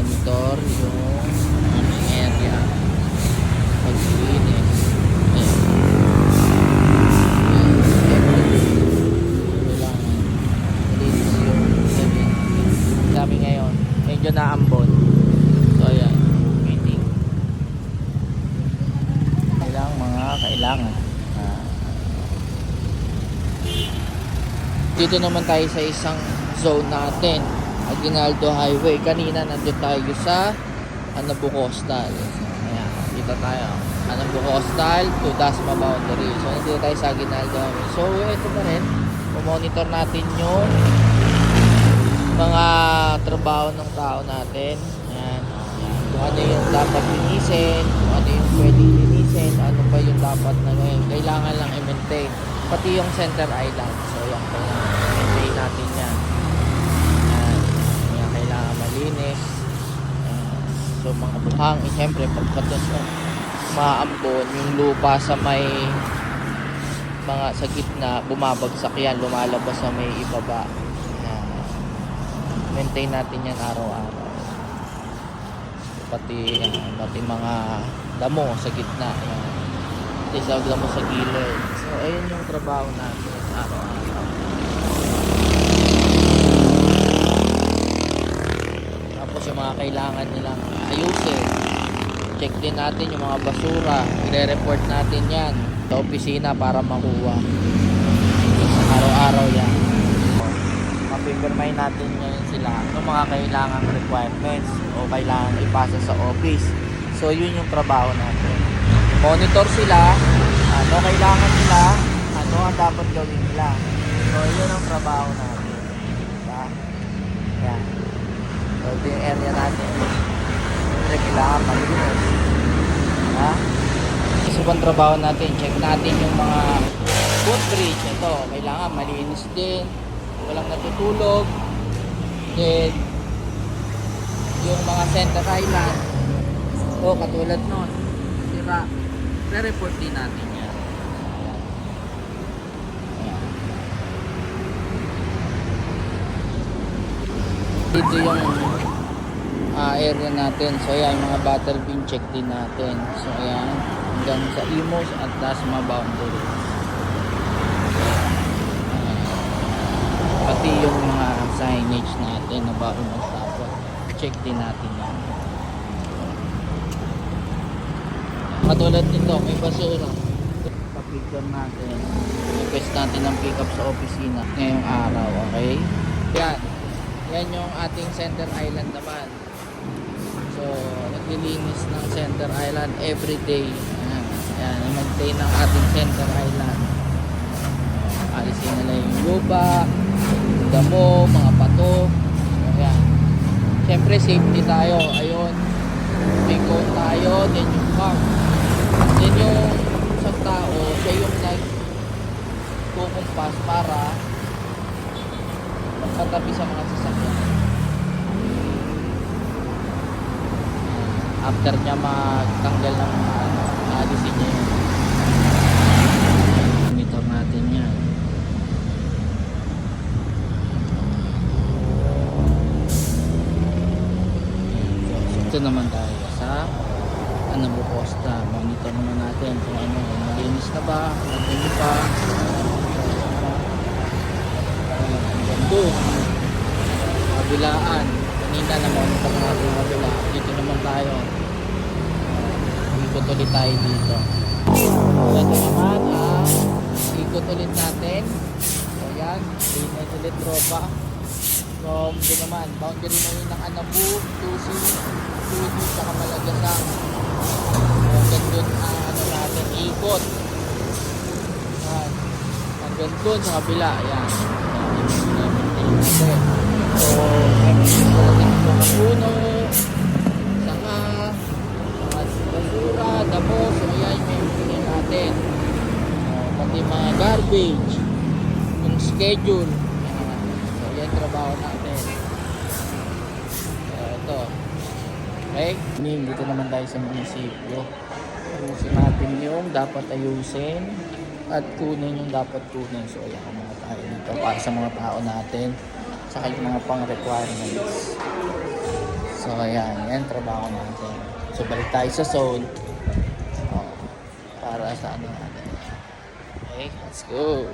monitor yung aming area paglilinis. Ayan. Kailangan malinis yung area natin. Sabi ngayon medyo naambon, so ayan, meeting kailangan dito naman tayo sa isang zone natin, Aguinaldo Highway. Kanina nandun tayo sa Anabu Coastal. Ayan, dito tayo Anabu Coastal to Dasma boundary. So nandito tayo sa Aguinaldo Highway. So ito pa rin, monitor natin yung mga trabaho ng tao natin. Ayan, kung ano yung dapat linisin, kung ano yung pwedeng linisin, ano pa yung dapat na kailangan lang i-maintain, pati yung center island. So yung kailangan i-maintain natin yan. Yan kailangan malinis. So mga buhang, siyempre pagkatas maambon yung lupa sa may mga sa gitna, bumabagsak yan, lumalabas sa may ibaba. Maintain natin yan araw-araw. Pati mga damo sa gitna, pati sa damo sa gilid. So ayun yung trabaho natin araw-araw. Tapos yung mga kailangan nilang ayusin, check din natin yung mga basura, i-report natin yan sa opisina para makuha. Sa araw-araw yan, mapipirmahin natin ngayon sila ng mga kailangang requirements o kailangan ipasa sa office. So yun yung trabaho natin, monitor sila, ano kailangan nila, ano ang dapat gawin nila. So yun ang trabaho natin, diba? Yan, so ito yung area natin, so kailangan malinis, diba? Isa pang trabaho natin, check natin yung mga footbridge. Ito kailangan malinis din, walang natutulog. Then yung mga center island, katulad nun, sira, re-report din natin yan. Ayan. Dito yung area natin. So ayan, yung mga battle bin check din natin. So ayan, hanggang sa Imos at Dasma boundary. Pati yung mga signage natin na bago magtapos, check din natin yan. Katulad nito, may basura, pa-picture natin, request natin ng pick up sa opisina ngayong araw. Okay, yan yung ating center island naman. So naglilinis ng center island everyday. Yan, maintain ng ating center island. Alisin nila yung lupa, damo, mga pato. Ayan. Siyempre safety tayo. Ayun, may code tayo. Then yung car, then yung isang tao, siya yung nagkukumpas para magkatabi sa mga sasakyan. After niya magtanggal ng alisin niya yun. Monitor natin yan. Ito naman tayo sa Anabu Costa. Monitor naman natin kung ano, malinis na ba, hindi pa. Doon, kabilaan. Kanina na monitor natin yung kabila. Dito naman tayo. Ikot ulit tayo dito. Ito naman ikot ulit natin. So yan, linis ulit tropa. From doon naman, boundary na yun ng Anabu, Tusi, Tusi, saka Malagasang. Hanggang doon natin, ikot. Yan. Hanggang doon sa kabila. Yan. So, natin yung mga puno, saka, mga basura, damo. So, yan yung natin. Pati mga garbage, yung schedule. Trabaho natin. Ito. Okay? Dito naman tayo sa munisipyo. Ayusin natin yung dapat ayusin at kunin yung dapat kunin. So ayan mga tayo dito para sa mga tao natin, saka yung mga pang requirements. So yan trabaho natin. So, balik tayo sa zone. Oh, para sa ano natin. Okay, let's go.